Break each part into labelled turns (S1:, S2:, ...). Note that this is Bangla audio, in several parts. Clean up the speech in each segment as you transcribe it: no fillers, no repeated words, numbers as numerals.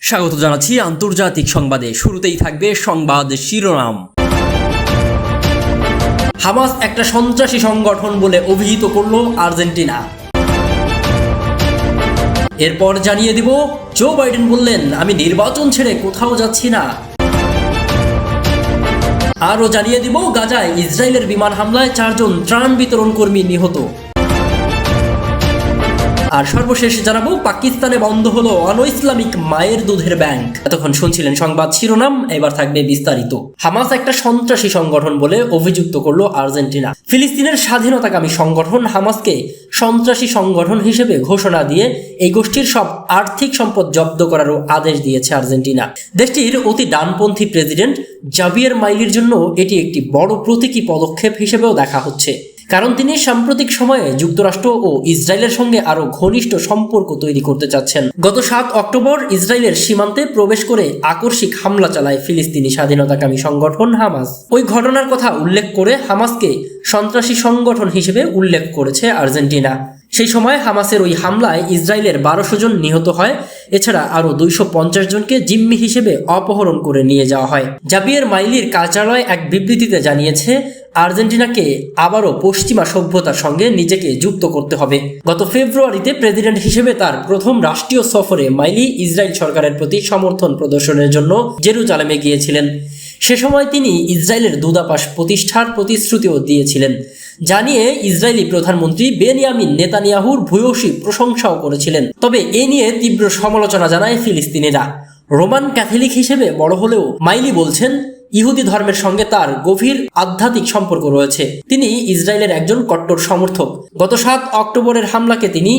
S1: স্বাগত জানাচ্ছি আন্তর্জাতিক সংবাদে। শুরুতেই থাকবে সংবাদ শিরোনাম। হামাস একটা সন্ত্রাসী সংগঠন বলে অভিহিত করলো আর্জেন্টিনা। এরপর জানিয়ে দিব, জো বাইডেন বললেন, আমি নির্বাচন ছেড়ে কোথাও যাচ্ছি না। আরও জানিয়ে দিব, গাজায় ইসরায়েলের বিমান হামলায় 4 জন ত্রাণ বিতরণ কর্মী নিহত। আর সর্বশেষ জানাবো, পাকিস্তানে বন্ধ হলো অনইসলামিক মায়ের দুধের ব্যাংক। এতক্ষণ শুনছিলেন সংবাদ শিরোনাম, এবার থাকবে বিস্তারিত। হামাস একটা সন্ত্রাসী সংগঠন বলে অভিযুক্ত করলো আর্জেন্টিনা। ফিলিস্তিনের স্বাধীনতাকামী সংগঠন হামাসকে সন্ত্রাসী সংগঠন হিসেবে ঘোষণা দিয়ে এই গোষ্ঠীর সব আর্থিক সম্পদ জব্দ করারও আদেশ দিয়েছে আর্জেন্টিনা। দেশটির অতি ডানপন্থী প্রেসিডেন্ট জাভিয়ের মাইলির জন্য এটি একটি বড় প্রতীকী পদক্ষেপ হিসেবেও দেখা হচ্ছে, কারণ তিনি সাম্প্রতিক সময়ে যুক্তরাষ্ট্র ও ইসরায়েলের সঙ্গে আরো ঘনিষ্ঠ সম্পর্ক তৈরি করতে চাচ্ছেন। গত 7 অক্টোবর ইসরায়েলের সীমান্তে প্রবেশ করে আকস্মিক হামলা চালায় ফিলিস্তিনি স্বাধীনতাকামী সংগঠন হামাস। ওই ঘটনার কথা উল্লেখ করে হামাসকে সন্ত্রাসী সংগঠন হিসেবে উল্লেখ করেছে আর্জেন্টিনা। সেই সময় হামাসের ওই হামলায় ইসরায়েলের 1200 জন নিহত হয়। এছাড়া আরো 250 জনকে জিম্মি হিসেবে অপহরণ করে নিয়ে যাওয়া হয়। জাভিয়ের মাইলির কার্যালয় এক বিবৃতিতে জানিয়েছে, আর্জেন্টিনাকে আবারও পশ্চিমা সভ্যতার সঙ্গে নিজেকে যুক্ত করতে হবে। গত ফেব্রুয়ারিতে প্রেসিডেন্ট হিসেবে তার প্রথম রাষ্ট্রীয় সফরে মাইলি ইসরায়েল সরকারের প্রতি সমর্থন প্রদর্শনের জন্য জেরুজালেমে গিয়েছিলেন। সে সময় তিনি ইসরায়েলের দূতাবাস প্রতিষ্ঠার প্রতিশ্রুতিও দিয়েছিলেন, জানিয়ে ইসরায়েলি প্রধানমন্ত্রী বেনিয়ামিন নেতানিয়াহুর ভূয়সী প্রশংসাও করেছিলেন। তবে এ নিয়ে তীব্র সমালোচনা জানায় ফিলিস্তিনিরা। রোমান ক্যাথলিক হিসেবে বড় হলেও মাইলি বলছেন, ইহুদি ধর্মের সঙ্গে তার গভীর আধ্যাত্মিক সম্পর্ক রয়েছে। তিনি ইসরায়েলের একজন কট্টর সমর্থক। গত 7 অক্টোবরের হামলাকে তিনি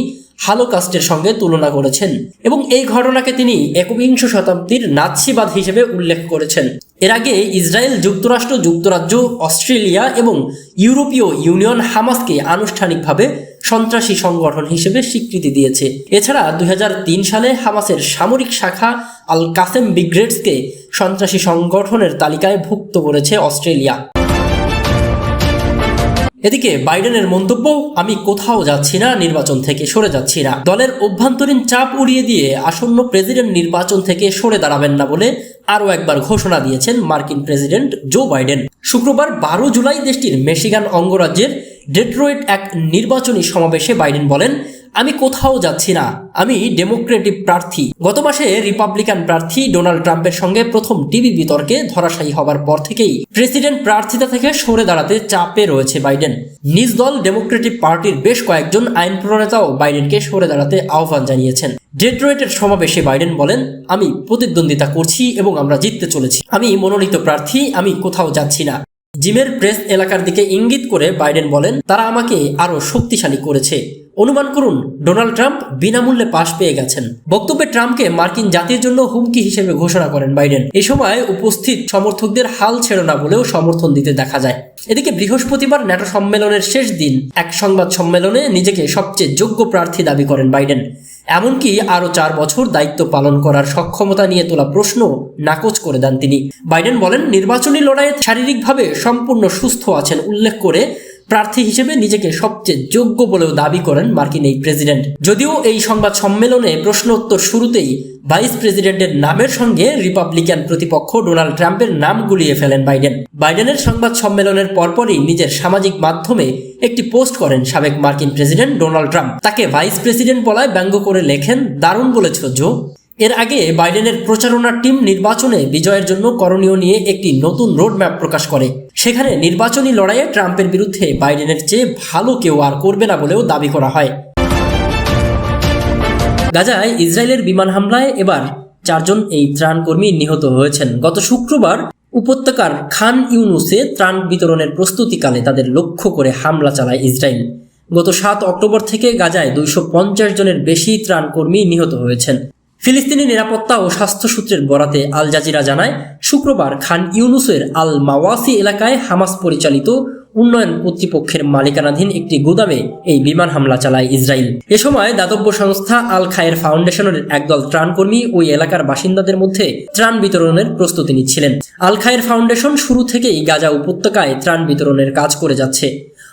S1: হালোকাস্টের সঙ্গে তুলনা করেছেন এবং এই ঘটনাকে তিনি 21 শতাব্দীর নাৎসিবাদ হিসেবে উল্লেখ করেছেন। এর আগে ইসরায়েল, যুক্তরাষ্ট্র, যুক্তরাজ্য, অস্ট্রেলিয়া এবং ইউরোপীয় ইউনিয়ন হামাসকে আনুষ্ঠানিকভাবে সন্ত্রাসী সংগঠন হিসেবে স্বীকৃতি দিয়েছে। এছাড়া 2003 সালে হামাসের সামরিক শাখা আল কাসেম ব্রিগেডসকে সন্ত্রাসী সংগঠনের তালিকায় ভুক্ত করেছে অস্ট্রেলিয়া। এদিকে বাইডেনের মন্তব্য, আমি কোথাও যাচ্ছি না, নির্বাচন থেকে সরে যাচ্ছি না। দলের অভ্যন্তরীণ চাপ উড়িয়ে দিয়ে আসন্ন প্রেসিডেন্ট নির্বাচন থেকে সরে দাঁড়াবেন না বলে আরও একবার ঘোষণা দিয়েছেন মার্কিন প্রেসিডেন্ট জো বাইডেন। শুক্রবার 12 জুলাই দেশটির মিশিগান অঙ্গরাজ্যের ডেট্রয়েট এক নির্বাচনী সমাবেশে বাইডেন বলেন, আমি কোথাও যাচ্ছি না, আমি ডেমোক্রেটিক প্রার্থী। গত মাসে রিপাবলিকান প্রার্থী ডোনাল্ড ট্রাম্পের সঙ্গে প্রথম টিভি বিতর্কে ধরাশায়ী হবার পর থেকেই প্রেসিডেন্ট প্রার্থিতা থেকে সরে দাঁড়াতে চাপে রয়েছে বাইডেন। নিজ দল ডেমোক্রেটিক পার্টির বেশ কয়েকজন আইন প্রণেতাও বাইডেনকে সরে দাঁড়াতে আহ্বান জানিয়েছেন। ডেট্রয়েটের সমাবেশে বাইডেন বলেন, আমি প্রতিদ্বন্দ্বিতা করছি এবং আমরা জিততে চলেছি। আমি মনোনীত প্রার্থী, আমি কোথাও যাচ্ছি না। জিমের প্রেস এলাকার দিকে ইঙ্গিত করে বাইডেন বলেন, তারা আমাকে আরো শক্তিশালী করেছে। অনুমান করুন, ডোনাল্ড ট্রাম্প বিনামূল্যে পাশ পেয়ে গেছেন। বক্তব্যে ট্রাম্পকে মার্কিন জাতির জন্য হুমকি হিসেবে ঘোষণা করেন বাইডেন। এ সময় উপস্থিত সমর্থকদের হাল ছেড়ো না বলেও সমর্থন দিতে দেখা যায়। এদিকে বৃহস্পতিবার ন্যাটো সম্মেলনের শেষ দিন এক সংবাদ সম্মেলনে নিজেকে সবচেয়ে যোগ্য প্রার্থী দাবি করেন বাইডেন। এমনকি আরো 4 বছর দায়িত্ব পালন করার সক্ষমতা নিয়ে তোলা প্রশ্ন নাকচ করে দেন তিনি। বাইডেন বলেন, নির্বাচনী লড়াইয়ে শারীরিকভাবে সম্পূর্ণ সুস্থ আছেন উল্লেখ করে প্রার্থী হিসেবে নিজেকে সবচেয়ে যোগ্য বলেও দাবি করেন মার্কিন এই প্রেসিডেন্ট। যদিও এই সংবাদ সম্মেলনে প্রশ্ন উত্তর শুরুতেই ভাইস প্রেসিডেন্টের নামের সঙ্গে রিপাবলিকান প্রতিপক্ষ ডোনাল্ড ট্রাম্পের নাম গুলিয়ে ফেলেন বাইডেন। বাইডেনের সংবাদ সম্মেলনের পরপরই নিজের সামাজিক মাধ্যমে একটি পোস্ট করেন সাবেক মার্কিন প্রেসিডেন্ট ডোনাল্ড ট্রাম্প। তাকে ভাইস প্রেসিডেন্ট বলায় ব্যঙ্গ করে লেখেন, দারুণ বলেছ জো। এর আগে বাইডেনের প্রচারণার টিম নির্বাচনে বিজয়ের জন্য করণীয় নিয়ে একটি নতুন রোডম্যাপ প্রকাশ করে। সেখানে নির্বাচনী লড়াইয়ে ট্রাম্পের বিরুদ্ধে বাইডেনের চেয়ে ভালো কেউ আর করবে না বলেও দাবি করা হয়। গাজায় ইসরায়েলের বিমান হামলায় এবার 4 জন এই ত্রাণকর্মী নিহত হয়েছেন। গত শুক্রবার উপত্যকার খান ইউনুসে ত্রাণ বিতরণের প্রস্তুতিকালে তাদের লক্ষ্য করে হামলা চালায় ইসরায়েল। গত 7 অক্টোবর থেকে গাজায় 250 জনের বেশি ত্রাণকর্মী নিহত হয়েছেন। ফিলিস্তিনি নিরাপত্তা ও স্বাস্থ্য সূত্রের বরাতে আল জাজিরা জানায়, শুক্রবার খান ইউনুসের আল মাওয়াসি এলাকায় হামাস পরিচালিত উন্নয়ন কর্তৃপক্ষের মালিকানাধীন একটি গুদামে এই বিমান হামলা চালায় ইসরায়েল। এ সময় দাতব্য সংস্থা আল খায়ের ফাউন্ডেশনের একদল ত্রাণকর্মী ওই এলাকার বাসিন্দাদের মধ্যে ত্রাণ বিতরণের প্রস্তুতি নিচ্ছিলেন। আল খায়ের ফাউন্ডেশন শুরু থেকেই গাজা উপত্যকায় ত্রাণ বিতরণের কাজ করে যাচ্ছে।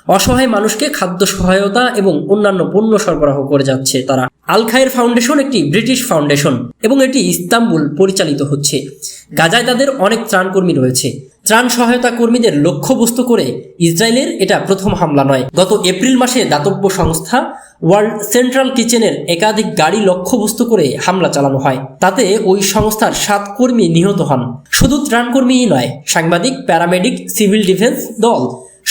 S1: অসহায় মানুষকে খাদ্য সহায়তা এবং অন্যান্য পণ্য সরবরাহ করে যাচ্ছে তারা। আল খায়ের ফাউন্ডেশন একটি ব্রিটিশ ফাউন্ডেশন এবং এটি ইস্তাম্বুল পরিচালিত হচ্ছে। গাজায় তাদের অনেক ত্রাণকর্মী রয়েছে। ত্রাণ সহায়তা কর্মীদের লক্ষ্যবস্তু করে ইসরায়েলের এটা প্রথম হামলা নয়। গত এপ্রিল মাসে দাতব্য সংস্থা ওয়ার্ল্ড সেন্ট্রাল কিচেনের একাধিক গাড়ি লক্ষ্যবস্তু করে হামলা চালানো হয়। তাতে ওই সংস্থার 7 কর্মী নিহত হন। শুধু ত্রাণকর্মীই নয়, সাংবাদিক, প্যারামেডিক, সিভিল ডিফেন্স দল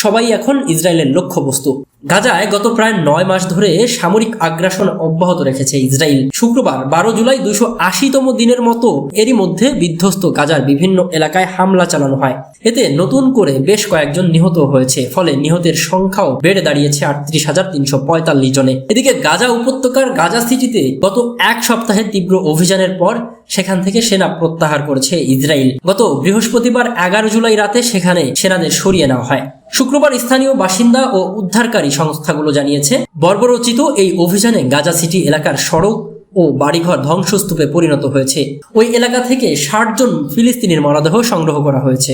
S1: সবাই এখন ইসরায়েলের লক্ষ্যবস্তু। গাজায় গত প্রায় 9 মাস ধরে সামরিক আগ্রাসন অব্যাহত রেখেছে ইসরায়েল। শুক্রবার 12 জুলাই 280তম দিনের মতো এরই মধ্যে বিধ্বস্ত গাজার বিভিন্ন এলাকায় হামলা চালানো হয়। এতে নতুন করে বেশ কয়েকজন নিহত হয়েছে, ফলে নিহতের সংখ্যাও বেড়ে দাঁড়িয়েছে 38,345 জনে। এদিকে গাজা উপত্যকার গাজা সিটিতে গত 1 সপ্তাহের তীব্র অভিযানের পর সেখান থেকে সেনা প্রত্যাহার করেছে ইসরায়েল। গত বৃহস্পতিবার 11 জুলাই রাতে সেখানে সেনাদের সরিয়ে নেওয়া হয়। শুক্রবার স্থানীয় বাসিন্দা ও উদ্ধারকারী সংস্থাগুলো জানিয়েছে, বর্বরোচিত এই অভিযানে গাজা সিটি এলাকার সড়ক ও বাড়িঘর ধ্বংসস্তূপে পরিণত হয়েছে। ওই এলাকা থেকে 60 জন ফিলিস্তিনির মরদেহ সংগ্রহ করা হয়েছে।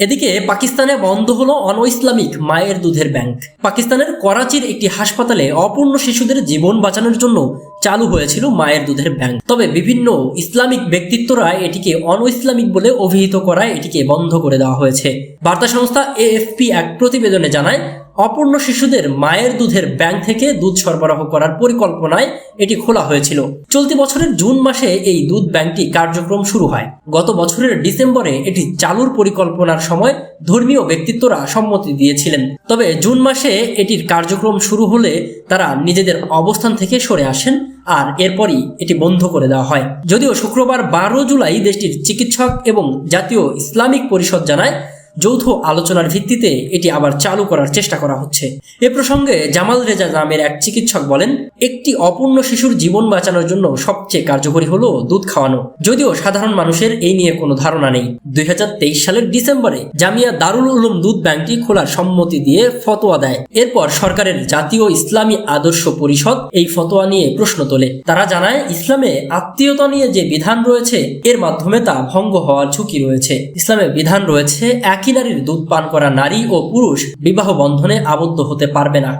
S1: এদিকে পাকিস্তানে বন্ধ হলো অনইসলামিক মায়ের দুধের ব্যাংক। পাকিস্তানের করাচির একটি হাসপাতালে অপূর্ণ শিশুদের জীবন বাঁচানোর জন্য চালু হয়েছিল মায়ের দুধের ব্যাংক। তবে বিভিন্ন ইসলামিক ব্যক্তিত্বরা এটিকে অনইসলামিক বলে অভিহিত করায় এটিকে বন্ধ করে দেওয়া হয়েছে। বার্তা সংস্থা এএফপি এক প্রতিবেদনে জানায়, অপূর্ণ শিশুদের মায়ের দুধের ব্যাংক থেকে দুধ সরবরাহ করার পরিকল্পনায় এটি খোলা হয়েছিল। চলতি বছরের জুন মাসে এই দুধ ব্যাংকটি কার্যক্রম শুরু হয়। গত বছরের ডিসেম্বরে এটি চালুর পরিকল্পনার সময় ধর্মীয় ব্যক্তিত্বরা সম্মতি দিয়েছিলেন। তবে জুন মাসে এটির কার্যক্রম শুরু হলে তারা নিজেদের অবস্থান থেকে সরে আসেন আর এরপরই এটি বন্ধ করে দেওয়া হয়। যদিও শুক্রবার 12 জুলাই দেশটির চিকিৎসক এবং জাতীয় ইসলামিক পরিষদ জানায়, যৌথ আলোচনার ভিত্তিতে এটি আবার চালু করার চেষ্টা করা হচ্ছে। এ প্রসঙ্গে জামাল রেজা নামের এক চিকিৎসক বলেন, একটি অপূর্ণ শিশুর জীবন বাঁচানোর জন্য সবচেয়ে কার্যকরী হলো দুধ খাওয়ানো। যদিও সাধারণ মানুষের এই নিয়ে কোনো ধারণা নেই। 2023 সালের ডিসেম্বরে জামিয়া দারুল উলুম দুধ ব্যাংকটি খোলার সম্মতি দিয়ে ফতোয়া দেয়। এরপর সরকারের জাতীয় ইসলামী আদর্শ পরিষদ এই ফতোয়া নিয়ে প্রশ্ন তোলে। তারা জানায়, ইসলামে আত্মীয়তা নিয়ে যে বিধান রয়েছে এর মাধ্যমে তা ভঙ্গ হওয়ার ঝুঁকি রয়েছে। ইসলামে বিধান রয়েছে, একই নারীর দুধ পান করা নারী ও পুরুষ বিবাহ বন্ধনে আবদ্ধ হতে পারবে না।